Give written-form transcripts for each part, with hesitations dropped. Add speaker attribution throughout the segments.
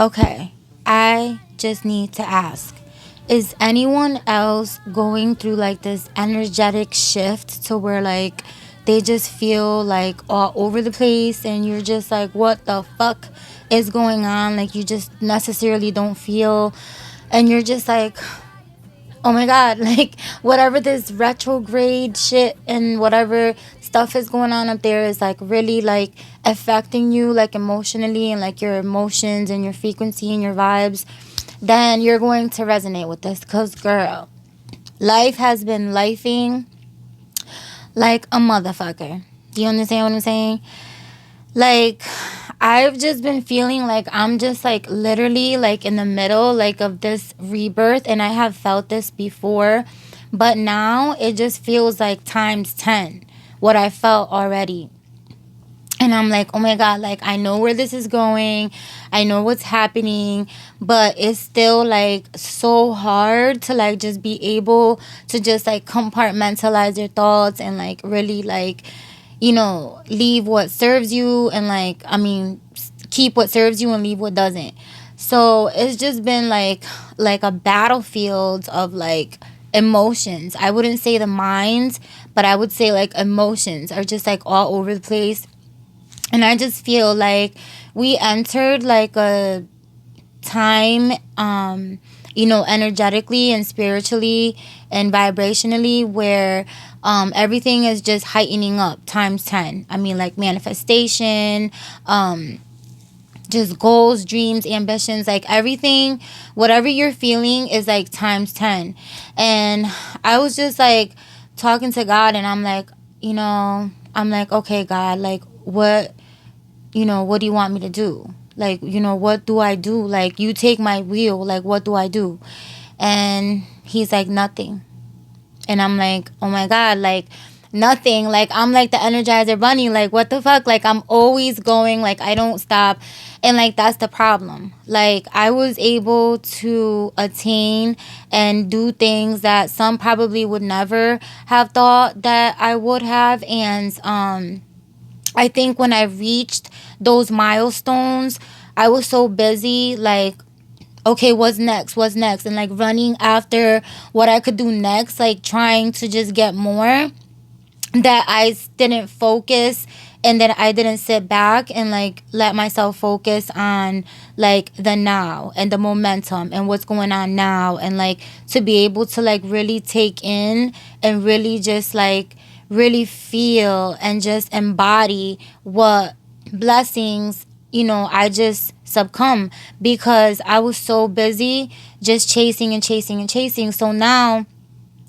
Speaker 1: Okay, I just need to ask, is anyone else going through like this energetic shift to where like they just feel like all over the place and you're just like, what the fuck is going on? Like, you just necessarily don't feel, and you're just like, oh my god, like whatever this retrograde shit and whatever stuff is going on up there is like really like affecting you like emotionally and like your emotions and your frequency and your vibes, then you're going to resonate with this, because girl, life has been lifing like a motherfucker. Do you understand what I'm saying? Like, I've just been feeling like I'm just like literally like in the middle like of this rebirth, and I have felt this before, but now it just feels like times 10 what I felt already. And I'm like, oh my God, like I know where this is going. I know what's happening, but it's still like so hard to like just be able to just like compartmentalize your thoughts and like really like, leave what serves you and like, I mean, keep what serves you and leave what doesn't. So it's just been like a battlefield of like emotions. I wouldn't say the minds, but I would say like emotions are just like all over the place. And I just feel like we entered like a time, energetically and spiritually and vibrationally, where everything is just heightening up times 10. I mean, like manifestation, just goals, dreams, ambitions, like everything, whatever you're feeling is like times 10. And I was just like talking to God, and I'm like, okay, God, like what do you want me to do? Like, what do I do? Like, you take my wheel, like, what do I do? And he's like, nothing. And I'm like, oh my God, like, nothing. Like, I'm like the Energizer Bunny. Like, what the fuck? Like, I'm always going. Like, I don't stop. And, like, that's the problem. Like, I was able to attain and do things that some probably would never have thought that I would have. And, I think when I reached those milestones, I was so busy, like, okay, what's next? What's next? And like running after what I could do next, like trying to just get more, that I didn't focus, and that I didn't sit back and like let myself focus on like the now and the momentum and what's going on now, and like to be able to like really take in and really just like really feel and just embody what blessings, I just succumb, because I was so busy just chasing and chasing and chasing. So now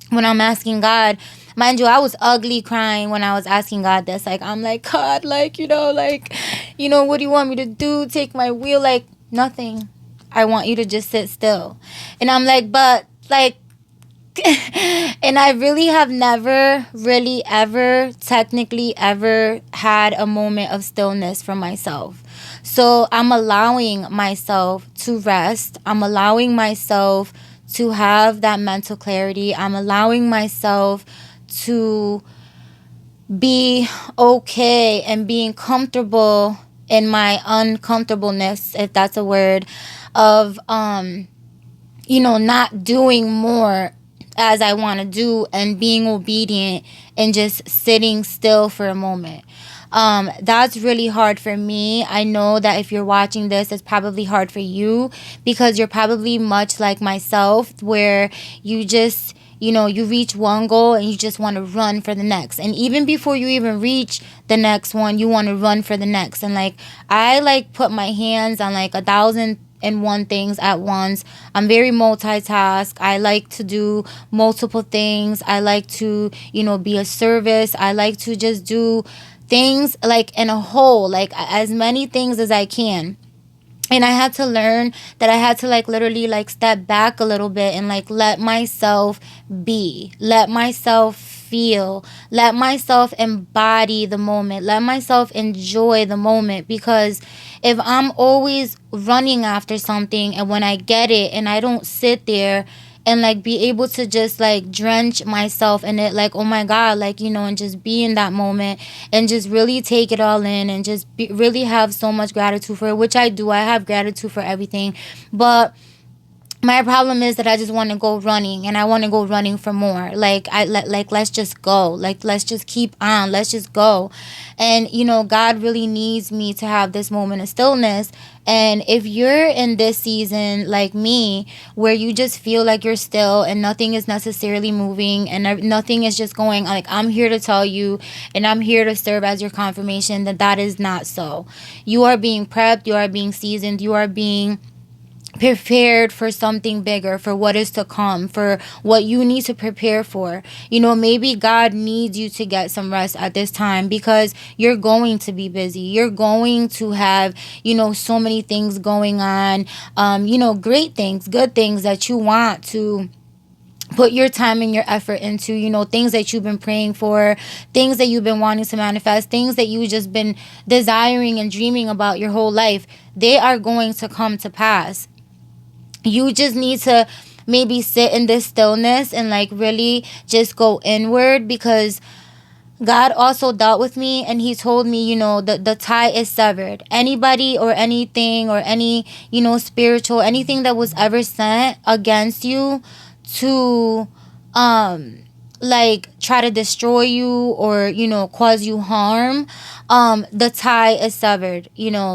Speaker 1: when I'm asking God, mind you, I was ugly crying when I was asking God this. Like, I'm like, God, like, what do you want me to do? Take my wheel? Like, nothing. I want you to just sit still. And I'm like, but, like, and I really have never really ever technically ever had a moment of stillness for myself. So I'm allowing myself to rest. I'm allowing myself to have that mental clarity. I'm allowing myself to be okay and being comfortable in my uncomfortableness, if that's a word, of not doing more as I want to do, and being obedient and just sitting still for a moment. That's really hard for me. I know that if you're watching this, it's probably hard for you, because you're probably much like myself, where you just, you reach one goal and you just want to run for the next. And even before you even reach the next one, you want to run for the next. And like, I like put my hands on like 1,001 things at once. I'm very multitask. I like to do multiple things. I like to, be a service. I like to just do things like in a whole, like as many things as I can. And I had to learn that I had to like literally like step back a little bit and like let myself be, let myself feel, let myself embody the moment, let myself enjoy the moment. Because if I'm always running after something, and when I get it and I don't sit there and like be able to just like drench myself in it, like, oh my God, like, and just be in that moment and just really take it all in and just really have so much gratitude for it, which I do. I have gratitude for everything. But my problem is that I just want to go running, and I want to go running for more. Like like let's just go. Like let's just keep on. Let's just go. And God really needs me to have this moment of stillness. And if you're in this season like me, where you just feel like you're still and nothing is necessarily moving and nothing is just going, like, I'm here to tell you and I'm here to serve as your confirmation that that is not so. You are being prepped, you are being seasoned, you are being prepared for something bigger, for what is to come, for what you need to prepare for. Maybe God needs you to get some rest at this time, because you're going to be busy. You're going to have, so many things going on, great things, good things that you want to put your time and your effort into, things that you've been praying for, things that you've been wanting to manifest, things that you've just been desiring and dreaming about your whole life. They are going to come to pass. You just need to maybe sit in this stillness and like really just go inward, because God also dealt with me and he told me, the tie is severed. Anybody or anything or any, spiritual, anything that was ever sent against you to like try to destroy you or cause you harm, the tie is severed.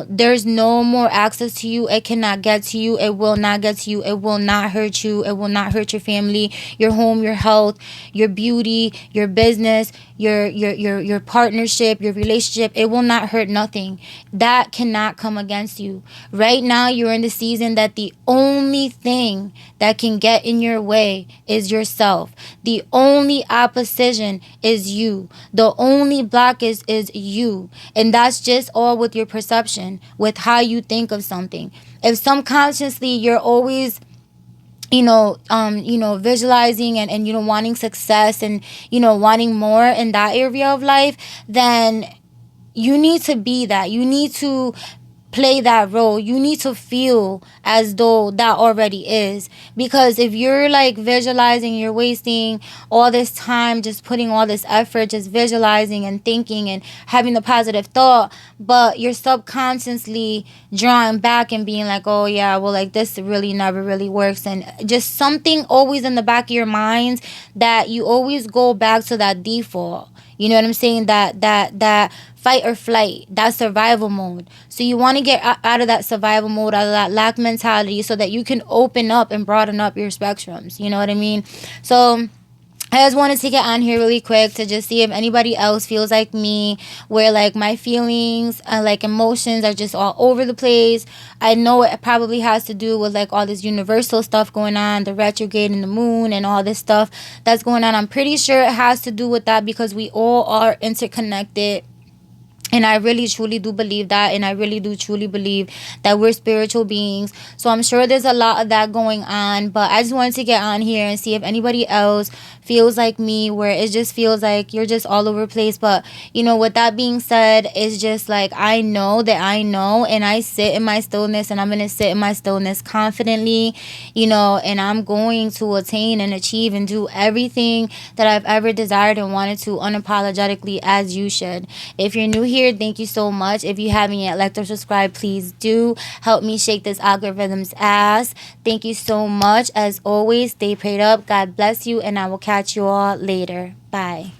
Speaker 1: There's no more access to you. It cannot get to you. It will not get to you. It will not hurt you. It will not hurt your family, your home, your health, your beauty, your business, your partnership, your relationship. It will not hurt nothing. That cannot come against you. Right now you're in the season that the only thing that can get in your way is yourself. The only opposition is you. The only block is you. And that's just all with your perception, with how you think of something. If subconsciously you're always visualizing and wanting success and wanting more in that area of life, then you need to be that. You need to play that role. You need to feel as though that already is. Because if you're like visualizing, you're wasting all this time just putting all this effort, just visualizing and thinking and having the positive thought, but you're subconsciously drawing back and being like, oh yeah, well, like this really never really works, and just something always in the back of your mind that you always go back to that default. You know what I'm saying? That fight or flight, that survival mode. So you want to get out of that survival mode, out of that lack mentality, so that you can open up and broaden up your spectrums. You know what I mean? So I just wanted to get on here really quick to just see if anybody else feels like me, where like my feelings and like emotions are just all over the place. I know it probably has to do with like all this universal stuff going on, the retrograde and the moon and all this stuff that's going on. I'm pretty sure it has to do with that, because we all are interconnected. And I really truly do believe that, and I really do truly believe that we're spiritual beings. So I'm sure there's a lot of that going on, but I just wanted to get on here and see if anybody else feels like me, where it just feels like you're just all over the place. But with that being said, it's just like I know that I know, and I sit in my stillness, and I'm gonna sit in my stillness confidently, and I'm going to attain and achieve and do everything that I've ever desired and wanted to, unapologetically, as you should. If you're new here, thank you so much. If you haven't yet liked or subscribed, please do help me shake this algorithm's ass. Thank you so much. As always, stay prayed up. God bless you, and I will catch you all later. Bye.